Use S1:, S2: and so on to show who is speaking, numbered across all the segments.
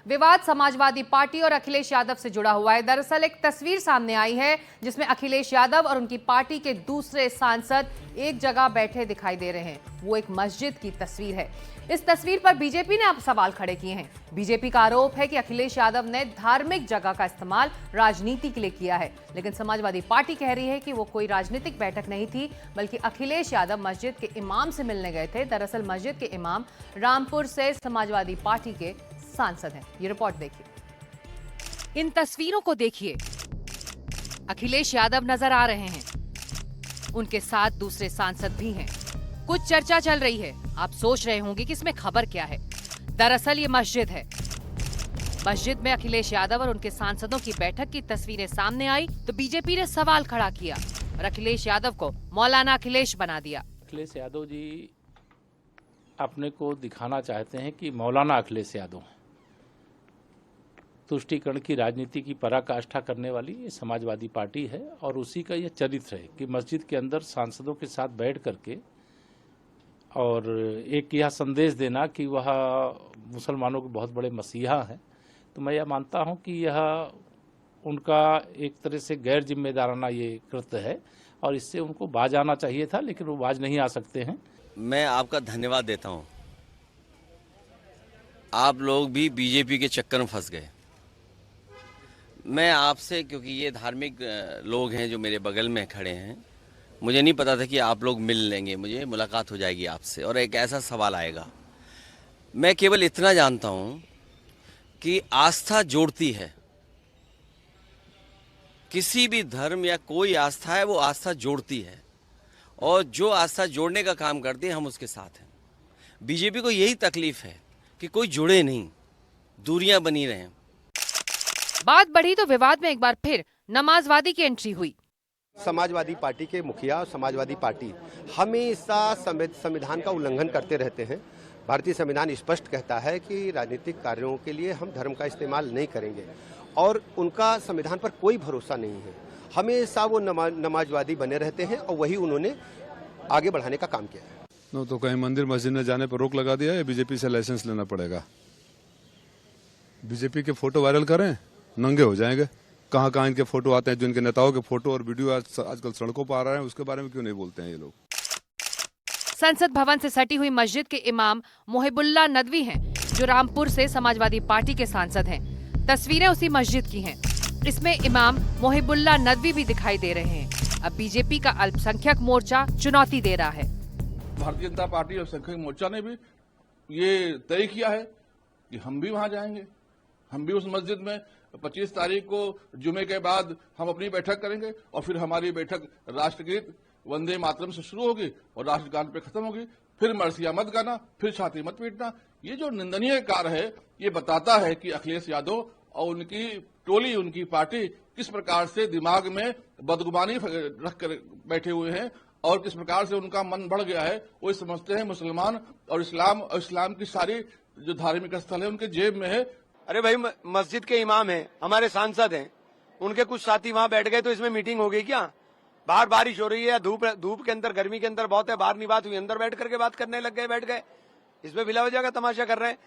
S1: विवाद समाजवादी पार्टी और अखिलेश यादव से जुड़ा हुआ है। दरअसल एक तस्वीर सामने आई है जिसमें अखिलेश यादव और उनकी पार्टी के दूसरे सांसद एक जगह बैठे दिखाई दे रहे हैं। वो एक मस्जिद की तस्वीर है। इस तस्वीर पर बीजेपी ने अब सवाल खड़े किए हैं। बीजेपी का आरोप है कि अखिलेश यादव ने धार्मिक जगह का इस्तेमाल राजनीति के लिए किया है, लेकिन समाजवादी पार्टी कह रही है कि वो कोई राजनीतिक बैठक नहीं थी, बल्कि अखिलेश यादव मस्जिद के इमाम से मिलने गए थे। दरअसल मस्जिद के इमाम रामपुर से समाजवादी पार्टी के सांसद हैं। ये रिपोर्ट देखिए। इन तस्वीरों को देखिए। अखिलेश यादव नजर आ रहे हैं, उनके साथ दूसरे सांसद भी हैं। कुछ चर्चा चल रही है। आप सोच रहे होंगे कि इसमें खबर क्या है। दरअसल ये मस्जिद है। मस्जिद में अखिलेश यादव और उनके सांसदों की बैठक की तस्वीरें सामने आई तो बीजेपी ने सवाल खड़ा किया और अखिलेश यादव को मौलाना अखिलेश बना दिया।
S2: अखिलेश यादव जी अपने को दिखाना चाहते हैं कि मौलाना अखिलेश यादव हैं। तुष्टीकरण की राजनीति की पराकाष्ठा करने वाली ये समाजवादी पार्टी है और उसी का यह चरित्र है कि मस्जिद के अंदर सांसदों के साथ बैठ करके और एक यह संदेश देना कि वह मुसलमानों के बहुत बड़े मसीहा हैं। तो मैं यह मानता हूं कि यह उनका एक तरह से गैर जिम्मेदाराना ये कृत्य है और इससे उनको बाज आना चाहिए था, लेकिन वो बाज नहीं आ सकते हैं।
S3: मैं आपका धन्यवाद देता हूं। आप लोग भी बीजेपी के चक्कर में फंस गए। मैं आपसे, क्योंकि ये धार्मिक लोग हैं जो मेरे बगल में खड़े हैं, मुझे नहीं पता था कि आप लोग मिल लेंगे, मुझे मुलाकात हो जाएगी आपसे और एक ऐसा सवाल आएगा। मैं केवल इतना जानता हूं कि आस्था जोड़ती है। किसी भी धर्म या कोई आस्था है, वो आस्था जोड़ती है और जो आस्था जोड़ने का काम करती है हम उसके साथ हैं। बीजेपी को यही तकलीफ है कि कोई जुड़े नहीं, दूरियां बनी रहें।
S1: बात बढ़ी तो विवाद में एक बार फिर नमाजवादी की एंट्री हुई।
S4: समाजवादी पार्टी के मुखिया और समाजवादी पार्टी हमेशा संविधान का उल्लंघन करते रहते हैं। भारतीय संविधान स्पष्ट कहता है कि राजनीतिक कार्यों के लिए हम धर्म का इस्तेमाल नहीं करेंगे और उनका संविधान पर कोई भरोसा नहीं है। हमेशा वो नमाजवादी बने रहते हैं और वही उन्होंने आगे बढ़ाने का काम किया है।
S5: तो कहीं मंदिर मस्जिद में जाने पर रोक लगा दिया है, बीजेपी से लाइसेंस लेना पड़ेगा। बीजेपी के फोटो वायरल करें, नंगे हो जाएंगे। कहाँ कहाँ इनके फोटो आते हैं, जो इनके नेताओं के फोटो और वीडियो आजकल सड़कों पर आ रहे हैं, उसके बारे में क्यों नहीं बोलते हैं ये लोग।
S1: संसद भवन से सटी हुई मस्जिद के इमाम मोहिबुल्लाह नदवी हैं, जो रामपुर से समाजवादी पार्टी के सांसद हैं। तस्वीरें उसी मस्जिद की हैं। इसमें इमाम मोहिबुल्लाह नदवी भी दिखाई दे रहे हैं। अब बीजेपी का अल्पसंख्यक मोर्चा चुनौती दे रहा है।
S6: भारतीय जनता पार्टी और अल्पसंख्यक मोर्चा ने भी ये तय किया है कि हम भी वहां जाएंगे। हम भी उस मस्जिद में 25 तारीख को जुमे के बाद हम अपनी बैठक करेंगे और फिर हमारी बैठक राष्ट्रगीत वंदे मातरम से शुरू होगी और राष्ट्रगान पे खत्म होगी। फिर मरसिया मत गाना, फिर छाती मत पीटना। ये जो निंदनीय कार्य है, ये बताता है कि अखिलेश यादव और उनकी टोली, उनकी पार्टी किस प्रकार से दिमाग में बदगुमानी रख कर बैठे हुए हैं और किस प्रकार से उनका मन बढ़ गया है। वो समझते हैं मुसलमान और इस्लाम की सारी जो धार्मिक स्थल है उनके जेब में है।
S7: अरे भाई, मस्जिद के इमाम हैं, हमारे सांसद हैं, उनके कुछ साथी वहां बैठ गए तो इसमें मीटिंग हो गई क्या? बाहर बारिश हो रही है, धूप के अंदर, गर्मी के अंदर बहुत है, बाहर नहीं बात हुई, अंदर बैठ करके बात करने लग गए, बैठ गए। इसमें बिला वजह का तमाशा कर रहे हैं।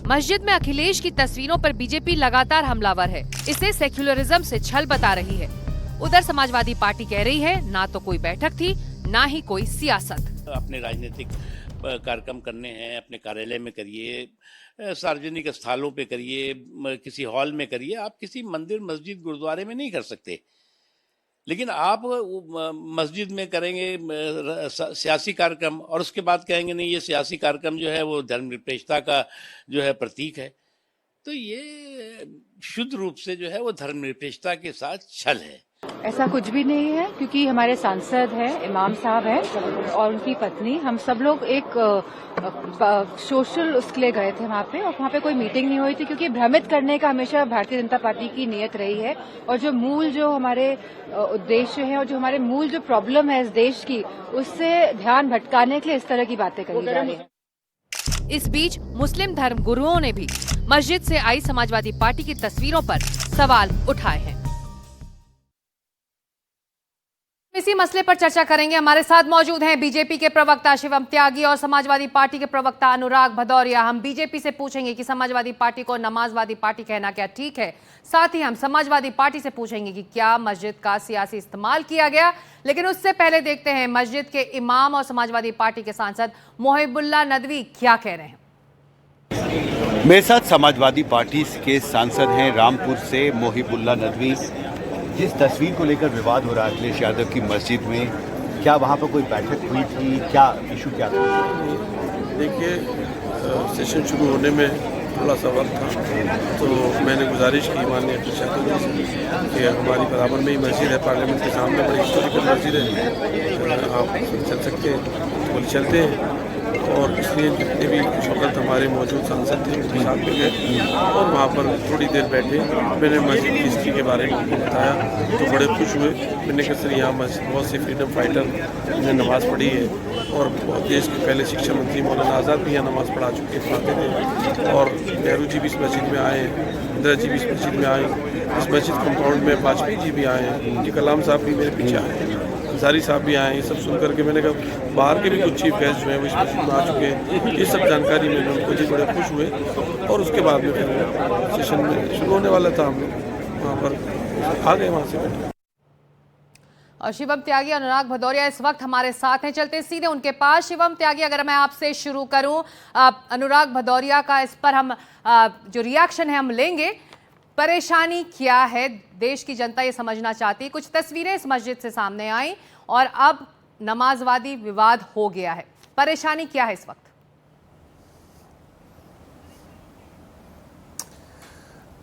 S1: मस्जिद में अखिलेश की तस्वीरों पर बीजेपी लगातार हमलावर है। इसे सेक्युलरिज्म से छल बता रही है। उधर समाजवादी पार्टी कह रही है ना तो कोई बैठक थी, ना ही कोई सियासत।
S2: अपने राजनीतिक कार्यक्रम करने हैं, अपने कार्यालय में करिए, सार्वजनिक स्थलों पे करिए, किसी हॉल में करिए। आप किसी मंदिर, मस्जिद, गुरुद्वारे में नहीं कर सकते। लेकिन आप मस्जिद में करेंगे सियासी कार्यक्रम और उसके बाद कहेंगे नहीं, ये सियासी कार्यक्रम जो है वो धर्मनिरपेक्षता का जो है प्रतीक है। तो ये शुद्ध रूप से जो है वो धर्मनिरपेक्षता के साथ छल है।
S8: ऐसा कुछ भी नहीं है, क्योंकि हमारे सांसद हैं, इमाम साहब हैं और उनकी पत्नी, हम सब लोग एक सोशल उसके लिए गए थे वहाँ पे, और वहाँ पे कोई मीटिंग नहीं हुई थी, क्योंकि भ्रमित करने का हमेशा भारतीय जनता पार्टी की नीयत रही है और जो हमारे उद्देश्य है और जो हमारे मूल जो प्रॉब्लम है इस देश की, उससे ध्यान भटकाने के लिए इस तरह की बातें करी जा रही है।
S1: इस बीच मुस्लिम धर्म गुरुओं ने भी मस्जिद से आई समाजवादी पार्टी की तस्वीरों पर सवाल उठाए हैं। इसी मसले पर चर्चा करेंगे। हमारे साथ मौजूद हैं बीजेपी के प्रवक्ता शिवम त्यागी और समाजवादी पार्टी के प्रवक्ता अनुराग भदौरिया। हम बीजेपी से पूछेंगे कि समाजवादी पार्टी को नमाजवादी पार्टी कहना क्या ठीक है। साथ ही हम समाजवादी पार्टी से पूछेंगे कि क्या मस्जिद का सियासी इस्तेमाल किया गया। लेकिन उससे पहले देखते हैं मस्जिद के इमाम और समाजवादी पार्टी के सांसद मोहिबुल्लाह नदवी क्या कह रहे हैं।
S9: मेरे साथ समाजवादी पार्टी के सांसद हैं रामपुर से मोहिबुल्लाह नदवी। जिस तस्वीर को लेकर विवाद हो रहा है अखिलेश यादव की मस्जिद में, क्या वहाँ पर कोई बैठक हुई थी, क्या इशू क्या था?
S10: देखिए, सेशन शुरू होने में थोड़ा सा वक्त था, तो मैंने गुजारिश की माननीय अखिलेश यादव जी से कि हमारी बराबर में ही मस्जिद है, पार्लियामेंट के सामने बड़ी हिस्टोरिकल मस्जिद है, आप चल सकते हैं, बोले चलते हैं। और इसलिए जितने भी वक्त हमारे मौजूद सांसद थे उनके साथ में गए और वहाँ पर थोड़ी देर बैठे। मैंने मस्जिद की हिस्ट्री के बारे में उनको बताया तो बड़े खुश हुए। मैंने कहा सर यहाँ मस्जिद बहुत से फ्रीडम फाइटर ने नमाज़ पढ़ी है और देश के पहले शिक्षा मंत्री मौलाना आज़ाद भी यहाँ नमाज़ पढ़ा चुके पढ़ाते थे, और नेहरू जी भी इस मस्जिद में आए हैं, इंदिरा जी भी इस मस्जिद में आए, इस मस्जिद कंपाउंड में वाजपेयी जी भी आए हैं, जी कलाम साहब भी मेरे पीछे आए हैं, अंसारी साहब भी आए हैं। ये सब सुन करके मैंने कहा बाहर के भी कुछ चीफ गेस्ट जो हैं वो इस मस्जिद में आ चुके हैं। ये सब जानकारी मैंने उनको जी बड़े खुश हुए और उसके बाद में फिर सेशन में शुरू होने वाला था, हम लोग वहाँ पर आ गए, वहाँ से बैठे।
S1: और शिवम त्यागी, अनुराग भदौरिया इस वक्त हमारे साथ हैं। चलते सीधे उनके पास। शिवम त्यागी, अगर मैं आपसे शुरू करूं, अनुराग भदौरिया का इस पर हम जो रिएक्शन है हम लेंगे। परेशानी क्या है, देश की जनता ये समझना चाहती है। कुछ तस्वीरें इस मस्जिद से सामने आई और अब नमाजवादी विवाद हो गया है। परेशानी क्या है इस वक्त?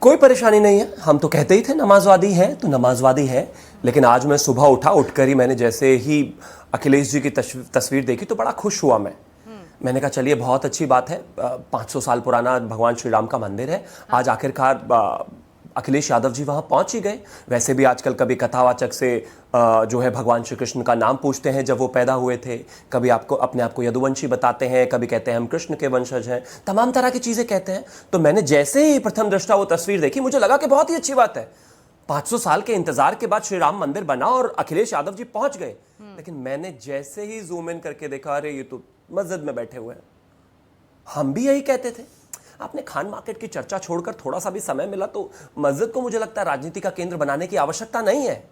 S11: कोई परेशानी नहीं है, हम तो कहते ही थे नमाजवादी है तो नमाजवादी है। लेकिन आज मैं सुबह उठकर ही मैंने जैसे ही अखिलेश जी की तस्वीर देखी तो बड़ा खुश हुआ मैंने कहा चलिए बहुत अच्छी बात है। 500 साल पुराना भगवान श्री राम का मंदिर है, आज आखिरकार अखिलेश यादव जी वहाँ पहुँच ही गए। वैसे भी आजकल कभी कथावाचक से जो है भगवान श्री कृष्ण का नाम पूछते हैं जब वो पैदा हुए थे, कभी आपको अपने आप को यदुवंशी बताते हैं, कभी कहते हैं हम कृष्ण के वंशज हैं, तमाम तरह की चीज़ें कहते हैं। तो मैंने जैसे ही प्रथम दृष्टा वो तस्वीर देखी मुझे लगा कि बहुत ही अच्छी बात है। 500 साल के इंतजार के बाद श्री राम मंदिर बना और अखिलेश यादव जी पहुंच गए। लेकिन मैंने जैसे ही जूम इन करके देखा, अरे ये तो मस्जिद में बैठे हुए हैं। हम भी यही कहते थे। आपने खान मार्केट की चर्चा छोड़कर थोड़ा सा भी समय मिला तो मस्जिद को मुझे लगता है राजनीति का केंद्र बनाने की आवश्यकता नहीं है,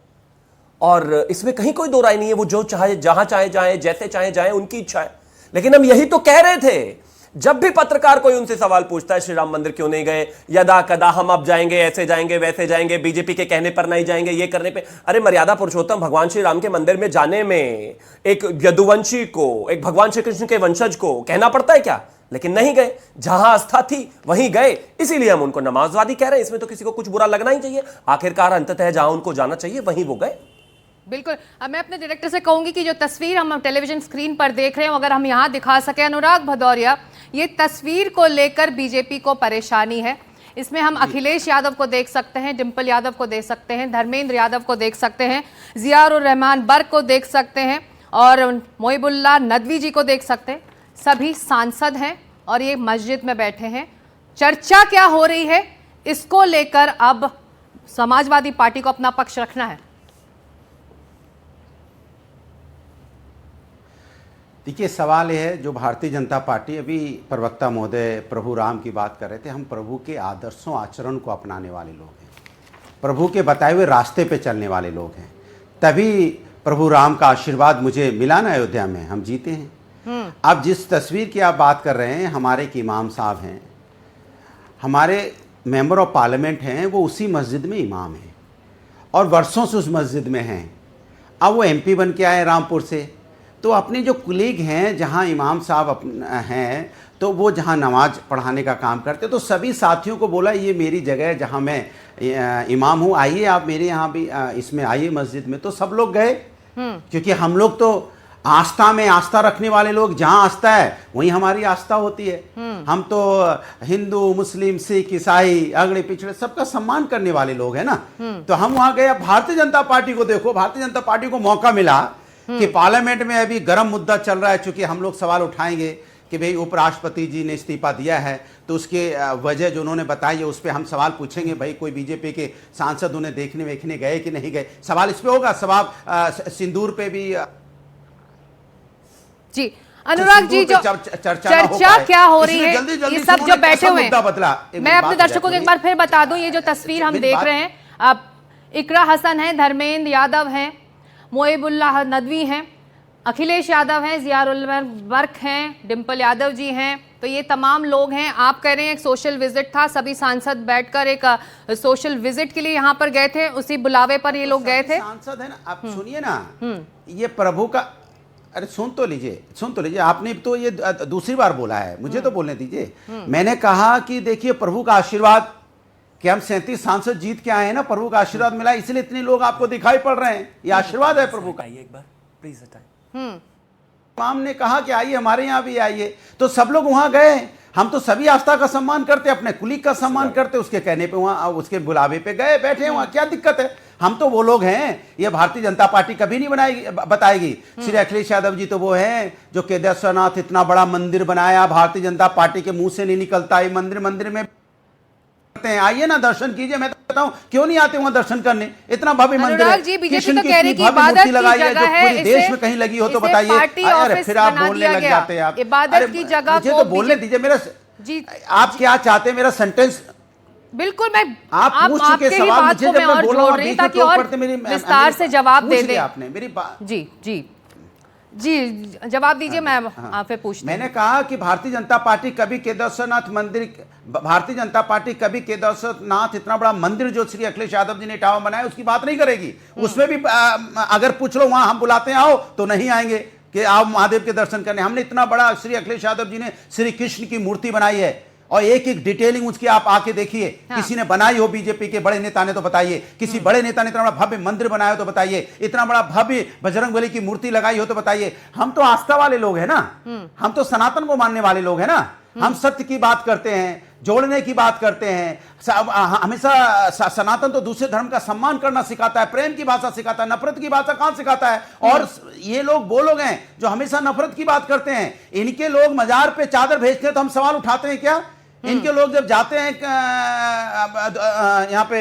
S11: और इसमें कहीं कोई दो राय नहीं है। वो जो चाहे, जहां चाहे जाए, जैसे चाहे जाए, उनकी इच्छा है। लेकिन हम यही तो कह रहे थे जब भी पत्रकार कोई उनसे सवाल पूछता है श्री राम मंदिर क्यों नहीं गए, यदा कदा हम अब जाएंगे, ऐसे जाएंगे, वैसे जाएंगे, बीजेपी के कहने पर नहीं जाएंगे, ये करने पे। अरे मर्यादा पुरुषोत्तम भगवान श्री राम के मंदिर में जाने में एक यदुवंशी को, एक भगवान श्री कृष्ण के वंशज को कहना पड़ता है क्या? लेकिन नहीं गए, जहां आस्था थी वहीं गए। इसीलिए हम उनको नमाजवादी कह रहे हैं। इसमें तो किसी को कुछ बुरा लगना ही चाहिए। आखिरकार अंततः जहां उनको जाना चाहिए वहीं वो गए।
S1: बिल्कुल। अब मैं अपने डायरेक्टर से कहूंगी कि जो तस्वीर हम टेलीविजन स्क्रीन पर देख रहे हैं अगर हम यहां दिखा सके। अनुराग भदौरिया, ये तस्वीर को लेकर बीजेपी को परेशानी है। इसमें हम अखिलेश यादव को देख सकते हैं, डिंपल यादव को देख सकते हैं, धर्मेंद्र यादव को देख सकते हैं, जियाउर रहमान बर्क को देख सकते हैं और मोहिबुल्लाह नदवी जी को देख सकते हैं। सभी सांसद हैं और ये मस्जिद में बैठे हैं। चर्चा क्या हो रही है, इसको लेकर अब समाजवादी पार्टी को अपना पक्ष रखना है।
S12: देखिए, सवाल यह है, जो भारतीय जनता पार्टी, अभी प्रवक्ता महोदय प्रभु राम की बात कर रहे थे, हम प्रभु के आदर्शों आचरण को अपनाने वाले लोग हैं, प्रभु के बताए हुए रास्ते पे चलने वाले लोग हैं। तभी प्रभु राम का आशीर्वाद मुझे मिला ना अयोध्या में, हम जीते हैं। अब जिस तस्वीर की आप बात कर रहे हैं, हमारे एक इमाम साहब हैं, हमारे मेंबर ऑफ पार्लियामेंट हैं, वो उसी मस्जिद में इमाम हैं और वर्षों से उस मस्जिद में हैं। अब वो एमपी बन के आए रामपुर से, तो अपने जो कुलीग हैं जहां इमाम साहब हैं, तो वो जहां नमाज पढ़ाने का काम करते, तो सभी साथियों को बोला ये मेरी जगह है जहां मैं इमाम हूं, आइए आप मेरे यहाँ भी इसमें आइए मस्जिद में। तो सब लोग गए, क्योंकि हम लोग तो आस्था में आस्था रखने वाले लोग, जहां आस्था है वहीं हमारी आस्था होती है। हम तो हिंदू, मुस्लिम, सिख, ईसाई, अगड़े पिछड़े सबका सम्मान करने वाले लोग हैं ना। तो हम वहां गए। भारतीय जनता पार्टी को देखो, भारतीय जनता पार्टी को मौका मिला कि पार्लियामेंट में अभी गर्म मुद्दा चल रहा है, चूंकि हम लोग सवाल उठाएंगे कि भाई उपराष्ट्रपति जी ने इस्तीफा दिया है तो उसके वजह जो उन्होंने बताई है उस पर हम सवाल पूछेंगे। भाई कोई बीजेपी के सांसद उन्हें देखने गए कि नहीं गए, सवाल इस पे होगा। सवाल सिंदूर पे भी
S1: जी अनुराग जी, जो चर्चा क्या हो रही है, ये सब जो बैठे हुए हैं, मैं अपने दर्शकों को एक बार फिर बता दूं, ये जो तस्वीर हम देख रहे हैं, अब इकरा हसन है, धर्मेंद्र यादव हैं, मोहिबुल्लाह नदवी हैं, अखिलेश यादव हैं, जियाउल वर्क हैं, डिम्पल यादव जी हैं, तो ये तमाम लोग हैं। आप कह रहे हैं एक सोशल विजिट था, सभी सांसद बैठकर एक सोशल विजिट के लिए यहाँ पर गए थे, उसी बुलावे पर ये लोग गए थे।
S12: सांसद है ना, आप सुनिए ना, ये प्रभु का, अरे सुन तो लीजिए, आपने तो ये दूसरी बार बोला है, मुझे तो बोलने दीजिए। मैंने कहा कि देखिए प्रभु का आशीर्वाद, कि हम 37 सांसद जीत के आए हैं ना, प्रभु का आशीर्वाद मिला, इसलिए इतने लोग आपको दिखाई पड़ रहे हैं, ये आशीर्वाद है प्रभु का।
S11: एक बार प्लीज हटाइए।
S12: इमाम ने कहा कि आइए हमारे यहाँ भी आइए, तो सब लोग वहां गए। हम तो सभी आस्था का सम्मान करते, अपने कुलीग का सम्मान करते, उसके कहने पे वहां, उसके बुलावे पे गए, बैठे वहां, क्या दिक्कत है। हम तो वो लोग हैं, ये भारतीय जनता पार्टी कभी नहीं बताएगी। श्री अखिलेश यादव जी तो वो हैं जो केदारनाथ इतना बड़ा मंदिर बनाया, भारतीय जनता पार्टी के मुंह से नहीं निकलता, ये मंदिर में आइए ना, दर्शन कीजिए। मैं तो कहता हूं क्यों नहीं आते वहां दर्शन करने, इतना भव्य मंदिर है।
S1: कृष्ण की इतनी भव्य मूर्ति लगाई है जो पूरे देश में कहीं लगी हो तो बताइए।
S12: अरे फिर आप बोलने लग जाते हैं, आप
S1: इबादत की जगह
S12: मुझे तो बोलने दीजिए। मेरा जी, आप क्या चाहते हैं, मेरा सेंटेंस
S1: बिल्कुल, मैं
S12: आप पूछ चुके सवाल, मुझे जब मैं बोल रहा हूं
S1: ताकि और विस्तार से जवाब दे दें।
S12: आपने मेरी बात
S1: जी जवाब दीजिए, मैं आपसे पूछती हूं।
S12: मैंने कहा कि भारतीय जनता पार्टी कभी केदारनाथ इतना बड़ा मंदिर जो श्री अखिलेश यादव जी ने इटावा बनाया उसकी बात नहीं करेगी। उसमें भी अगर पूछ लो, वहां हम बुलाते हैं आओ तो नहीं आएंगे कि आओ महादेव के दर्शन करने। हमने इतना बड़ा, श्री अखिलेश यादव जी ने श्री कृष्ण की मूर्ति बनाई है और एक एक डिटेलिंग उसकी आप आके देखिए। किसी ने बनाई हो, बीजेपी के बड़े नेता ने तो बताइए, किसी बड़े नेता ने इतना बड़ा भव्य मंदिर बनाया हो तो बताइए, इतना बड़ा भव्य बजरंगबली की मूर्ति लगाई हो तो बताइए। हम तो आस्था वाले लोग हैं ना, हम तो सनातन को मानने वाले लोग हैं ना, हम सत्य की बात करते हैं, जोड़ने की बात करते हैं। हमेशा सनातन तो दूसरे धर्म का सम्मान करना सिखाता है, प्रेम की भाषा सिखाता है, नफरत की भाषा कहां सिखाता है। और ये लोग वो लोग हैं जो हमेशा नफरत की बात करते हैं। इनके लोग मजार पे चादर भेजते हैं तो हम सवाल उठाते हैं क्या? इनके लोग जब जाते हैं यहाँ पे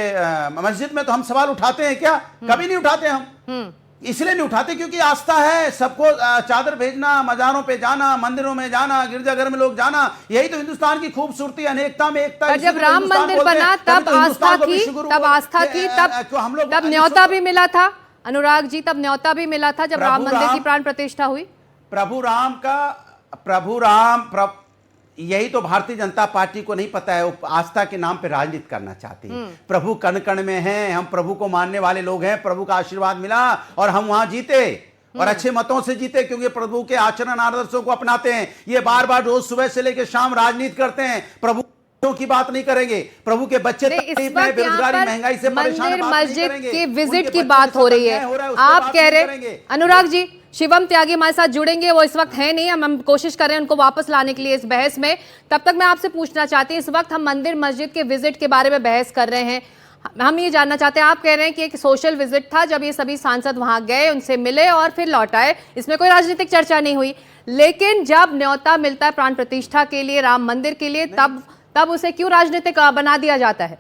S12: मस्जिद में तो हम सवाल उठाते हैं क्या? कभी नहीं उठाते हम। इसलिए नहीं उठाते क्योंकि आस्था है, सबको चादर भेजना, मजारों पे जाना, मंदिरों में जाना, गिरजाघर में लोग जाना, यही तो हिंदुस्तान की खूबसूरती, अनेकता में एकता।
S1: जब राम मंदिर बना तब आस्था थी, तब न्योता भी मिला था अनुराग जी, तब न्योता भी मिला था जब राम मंदिर की प्राण प्रतिष्ठा हुई।
S12: यही तो भारतीय जनता पार्टी को नहीं पता है, वो आस्था के नाम पे राजनीति करना चाहती है। प्रभु कण कण में हैं, हम प्रभु को मानने वाले लोग हैं, प्रभु का आशीर्वाद मिला और हम वहां जीते और अच्छे मतों से जीते क्योंकि प्रभु के आचरण आदर्शों को अपनाते हैं। ये बार बार रोज सुबह से लेकर शाम राजनीति करते हैं, प्रभु की बात नहीं करेंगे, प्रभु के बच्चे बेरोजगारी महंगाई से परेशान,
S1: मस्जिद की विजिट की बात हो रही है। आप कह रहे अनुराग जी, शिवम त्यागी हमारे साथ जुड़ेंगे, वो इस वक्त है नहीं, हम कोशिश कर रहे हैं उनको वापस लाने के लिए इस बहस में। तब तक मैं आपसे पूछना चाहती हूँ, इस वक्त हम मंदिर मस्जिद के विजिट के बारे में बहस कर रहे हैं, हम ये जानना चाहते हैं, आप कह रहे हैं कि एक सोशल विजिट था जब ये सभी सांसद वहां गए, उनसे मिले और फिर लौट आए, इसमें कोई राजनीतिक चर्चा नहीं हुई। लेकिन जब न्योता मिलता है प्राण प्रतिष्ठा के लिए, राम मंदिर के लिए, तब उसे क्यों राजनीतिक बना दिया जाता है?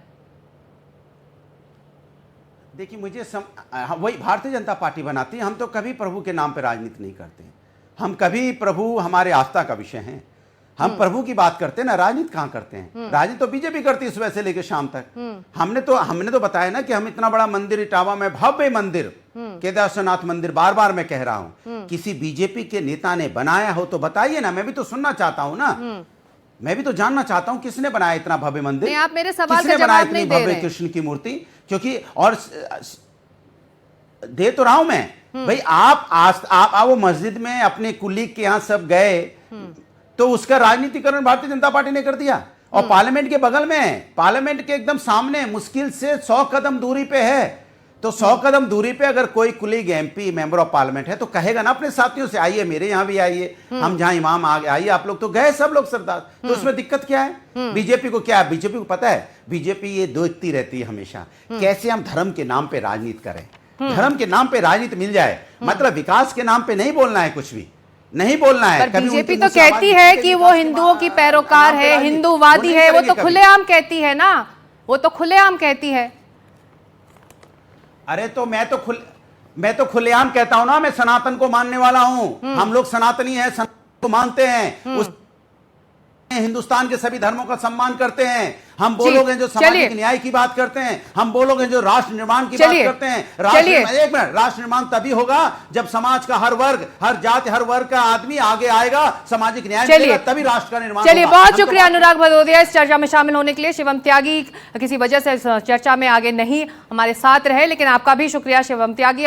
S12: देखिए वही भारतीय जनता पार्टी बनाती है। हम तो कभी प्रभु के नाम पे राजनीति नहीं करते हैं, हम कभी, प्रभु हमारे आस्था का विषय है, हम प्रभु की बात करते हैं ना, राजनीति कहां करते हैं? राजनीति तो बीजेपी करती है सुबह से लेकर शाम तक। हमने तो बताया ना कि हम इतना बड़ा मंदिर, इटावा में भव्य मंदिर, केदारनाथ मंदिर, बार बार मैं कह रहा हूं, किसी बीजेपी के नेता ने बनाया हो तो बताइए ना, मैं भी तो सुनना चाहता हूं ना, मैं भी तो जानना चाहता हूं किसने बनाया इतना भव्य मंदिर,
S1: आप मेरे सवाल का जवाब नहीं दे रहे।
S12: भव्य कृष्ण की मूर्ति, क्योंकि और दे तो रहा हूं मैं भाई, आप वो मस्जिद में अपने कुलीग के यहां सब गए तो उसका राजनीतिकरण भारतीय जनता पार्टी ने कर दिया। और पार्लियामेंट के बगल में, पार्लियामेंट के एकदम सामने, मुश्किल से 100 कदम दूरी पे है, तो 100 कदम दूरी पे अगर कोई colleague MP member of parliament है तो कहेगा ना अपने साथियों से, आइए मेरे यहाँ भी आइए, हम जहां इमाम आइए आप लोग, तो गए सब लोग सरदार, तो उसमें दिक्कत क्या है? बीजेपी को क्या है? बीजेपी को पता है, बीजेपी ये देखती रहती है हमेशा कैसे हम धर्म के नाम पे राजनीति करें, धर्म के नाम पे राजनीति मिल जाए, मतलब विकास के नाम पे नहीं बोलना है कुछ भी, नहीं बोलना है।
S1: पर
S12: कभी
S1: बीजेपी
S12: उनके
S1: तो
S12: मुंह से आवाज
S1: कहती है
S12: निकलेगी
S1: कि
S12: तो
S1: वो
S12: आपके
S1: हिंदुओं की पैरोकार
S12: नाम
S1: है,
S12: पे राजनीति
S1: हिंदूवादी
S12: वो
S1: है,
S12: नहीं
S1: वो तो
S12: करेगी
S1: खुलेआम कहती है ना, वो तो खुलेआम कहती है।
S12: अरे तो मैं तो खुलेआम कहता हूं ना, मैं सनातन को मानने वाला हूं। हम लोग सनातनी हैं, सनातन को मानते हैं, उस हिंदुस्तान के सभी धर्मों का सम्मान करते हैं। हम वो लोग हैं जो सामाजिक न्याय की बात करते हैं, हम वो लोग हैं जो राष्ट्र निर्माण की बात करते हैं। एक मिनट, राष्ट्र निर्माण तभी होगा जब समाज का हर वर्ग, हर जाति, हर वर्ग का आदमी आगे आएगा, सामाजिक न्याय मिलेगा, तभी राष्ट्र का निर्माण होगा।
S1: चलिए, बहुत शुक्रिया अनुराग भदौरिया इस चर्चा में शामिल होने के लिए। शिवम त्यागी किसी वजह से चर्चा में आगे नहीं हमारे साथ रहे, लेकिन आपका भी शुक्रिया शिवम त्यागी।